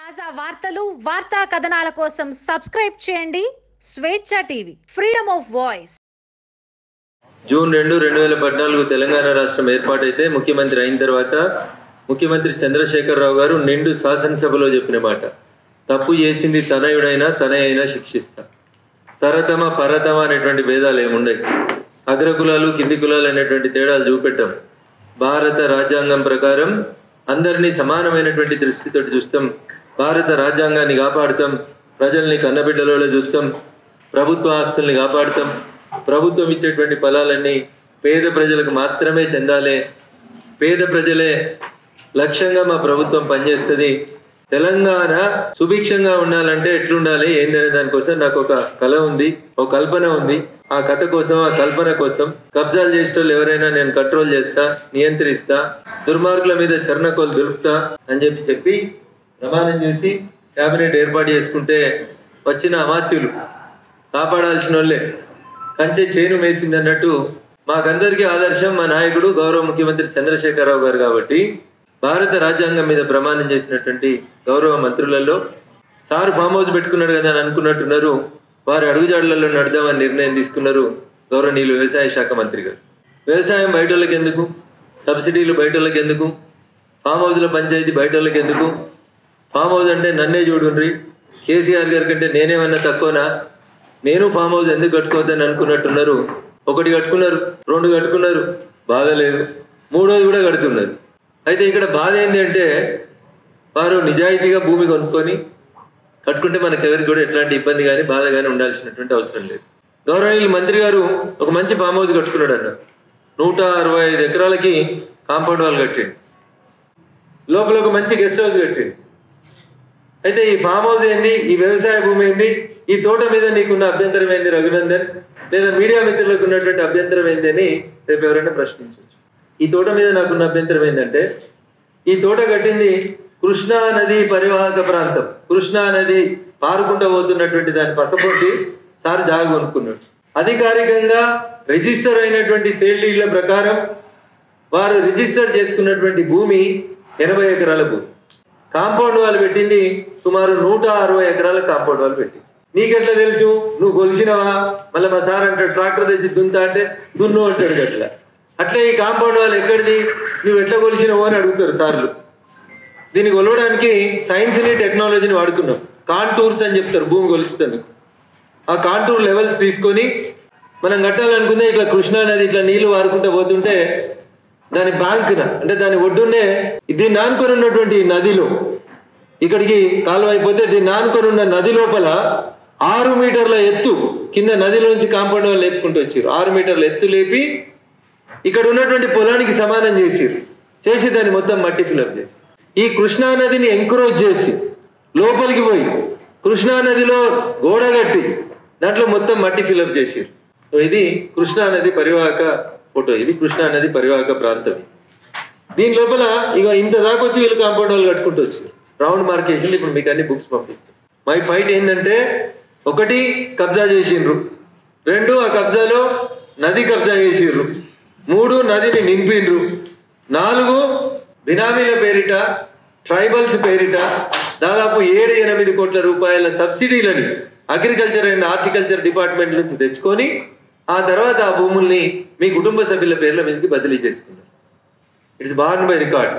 తాజా వార్తలు వార్తా కథనాల కోసం సబ్స్క్రైబ్ చేయండి స్వేచ్ఛ TV freedom of voice. June 2, 2014 Telangana రాష్ట్రం ఏర్పాటైతే ముఖ్యమంత్రి అయిన తర్వాత ముఖ్యమంత్రి చంద్రశేఖరరావు గారు నిండు శాసనసభలో చెప్పిన మాట, తప్పు చేసింది తనయుడైనా తనే అయినా శిక్షిస్తా. తరతమ పరతమ అనేటువంటి భేదాలు ఏముండయి, అగ్రకులాలు కింది కులాలు అనేటువంటి తేడాలు చూపెట్టాం. భారత రాజ్యాంగం ప్రకారం అందరినీ సమానమైనటువంటి దృష్టితో చూస్తాం. భారత రాజ్యాంగాన్ని కాపాడుతాం, ప్రజల్ని కన్నబిడ్డలలో చూస్తాం, ప్రభుత్వ ఆస్తుల్ని కాపాడుతాం. ప్రభుత్వం ఇచ్చేటువంటి ఫలాలన్నీ పేద ప్రజలకు మాత్రమే చెందాలి, పేద ప్రజలే లక్ష్యంగా మా ప్రభుత్వం పనిచేస్తుంది. తెలంగాణ సుభిక్షంగా ఉండాలంటే ఎట్లుండాలి ఏందనే దానికోసం నాకు ఒక కళ ఉంది, ఒక కల్పన ఉంది. ఆ కథ కోసం, ఆ కల్పన కోసం కబ్జాలు చేసేటోళ్ళు ఎవరైనా నేను కంట్రోల్ చేస్తా, నియంత్రిస్తా, దుర్మార్గుల మీద చర్ణకోలు దొరుకుతా అని చెప్పి ప్రమాణం చేసి కేబినెట్ ఏర్పాటు చేసుకుంటే వచ్చిన అమాత్యులు కాపాడాల్సిన వాళ్ళే కంచె చేను మేసింది అన్నట్టు మాకందరికీ ఆదర్శం మా నాయకుడు గౌరవ ముఖ్యమంత్రి చంద్రశేఖరరావు గారు. కాబట్టి భారత రాజ్యాంగం మీద ప్రమాణం చేసినటువంటి గౌరవ మంత్రులలో సారు ఫామ్ హౌస్ పెట్టుకున్నాడు కదా అని అనుకున్నట్టున్నారు, వారి అడుగుజాడలలో నడదామని నిర్ణయం తీసుకున్నారు గౌరవనీయులు వ్యవసాయ శాఖ మంత్రి గారు. వ్యవసాయం బయట వాళ్ళకి ఎందుకు, సబ్సిడీలు బయట వాళ్ళకి ఎందుకు, ఫామ్ హౌస్లో పంచాయతీ బయట వాళ్ళకి ఎందుకు? ఫామ్ హౌస్ అంటే నన్నే చూడుండ్రి, కేసీఆర్ గారి కంటే నేనేమన్నా తక్కువనా, నేను ఫామ్ హౌస్ ఎందుకు కట్టుకోవద్దని అనుకున్నట్టున్నారు. ఒకటి కట్టుకున్నారు, 2 కట్టుకున్నారు, బాధ లేదు, 3వది కూడా కడుతున్నారు. అయితే ఇక్కడ బాధ ఏంటి అంటే వారు నిజాయితీగా భూమి కొనుక్కొని కట్టుకుంటే మనకెవరికి కూడా ఎట్లాంటి ఇబ్బంది కానీ బాధ కానీ ఉండాల్సినటువంటి అవసరం లేదు. గౌరవనీయులు మంత్రి గారు ఒక మంచి ఫామ్ హౌస్ కట్టుకున్నాడు అన్న, 165 ఎకరాలకి కాంపౌండ్ వాల్ కట్టిండు, లోపల ఒక మంచి గెస్ట్ హౌస్ కట్టిండు. అయితే ఈ ఫామ్ హౌస్ ఏంది, ఈ వ్యవసాయ భూమి ఏంది, ఈ తోట మీద నీకున్న అభ్యంతరం ఏంది రఘునందన్, లేదా మీడియా మిత్రులకు ఉన్నటువంటి అభ్యంతరం ఏంది అని రేపు ఎవరైనా ప్రశ్నించవచ్చు. ఈ తోట మీద నాకున్న అభ్యంతరం ఏంటంటే ఈ తోట కట్టింది కృష్ణా నది పరివాహక ప్రాంతం, కృష్ణా నది పారుకుంటూ పోతున్నటువంటి దాని పక్కపొంటి సార్ జాగా కొనుక్కున్నాడు. అధికారికంగా రిజిస్టర్ అయినటువంటి సేల్ డీడ్ల ప్రకారం వారు రిజిస్టర్ చేసుకున్నటువంటి భూమి 80 ఎకరాల భూమి. కాంపౌండ్ వాల్ పెట్టింది సుమారు 160 ఎకరాల కాంపౌండ్ వాల్ పెట్టింది. నీకెట్లా తెలుసు, నువ్వు కొలిచినవా? మళ్ళీ మా సార్ అంటాడు ట్రాక్టర్ తెచ్చి దున్నుతా అంటే దున్ను అంటాడు. అట్లా అట్లా ఈ కాంపౌండ్ వాల్ ఎక్కడిది, నువ్వు ఎట్లా కొలిచినావు అని అడుగుతారు సార్లు. దీన్ని కొలవడానికి సైన్స్ని టెక్నాలజీని వాడుకున్నాం. కాంటూర్స్ అని చెప్తారు భూమి కొలుస్తుంది. ఆ కాంటూర్ లెవెల్స్ తీసుకొని మనం కట్టాలనుకుందే ఇట్లా కృష్ణా నది ఇట్లా నీళ్లు వారుకుంటూ పోతుంటే దాని బ్యాంకున అంటే దాని ఒడ్డునే దీన్ని ఆనుకొని ఉన్నటువంటి నదిలో ఇక్కడికి కాలువ అయిపోతే దీన్ని ఆనుకొని ఉన్న నది లోపల 6 మీటర్ల ఎత్తు కింద నదిలో నుంచి కాంపౌండ్ వాళ్ళు లేపుకుంటూ వచ్చారు. 6 మీటర్ల ఎత్తు లేపి ఇక్కడ ఉన్నటువంటి పొలానికి సమానం చేసి దాన్ని మొత్తం మట్టి ఫిల్అప్ చేసి ఈ కృష్ణా నదిని ఎంకరేజ్ చేసి లోపలికి పోయి కృష్ణా నదిలో గోడ కట్టి దాంట్లో మొత్తం మట్టి ఫిల్అప్ చేసారు. ఇది కృష్ణా నది పరివాహక ఫోటో, ఇది కృష్ణా నది పరివాహక ప్రాంతం. దీని లోపల ఇక ఇంత దాకా వచ్చి వీళ్ళు కాంపౌండ్ వాళ్ళు కట్టుకుంటూ వచ్చారు. రౌండ్ మార్కేషన్ ఇప్పుడు మీకు అన్ని బుక్స్ పంపిస్తాం. మై ఫైట్ ఏంటంటే 1 కబ్జా చేసిండ్రు, 2 ఆ కబ్జాలో నది కబ్జా చేసిండ్రు, 3 నదిని నింపిండ్రు, 4 బినామీల పేరిట ట్రైబల్స్ పేరిట దాదాపు 7-8 కోట్ల రూపాయల సబ్సిడీలని అగ్రికల్చర్ అండ్ హార్టికల్చర్ డిపార్ట్మెంట్ నుంచి తెచ్చుకొని ఆ తర్వాత ఆ భూముల్ని మీ కుటుంబ సభ్యుల పేర్ల మీదకి బదిలీ చేసుకున్నారు. It's born by record.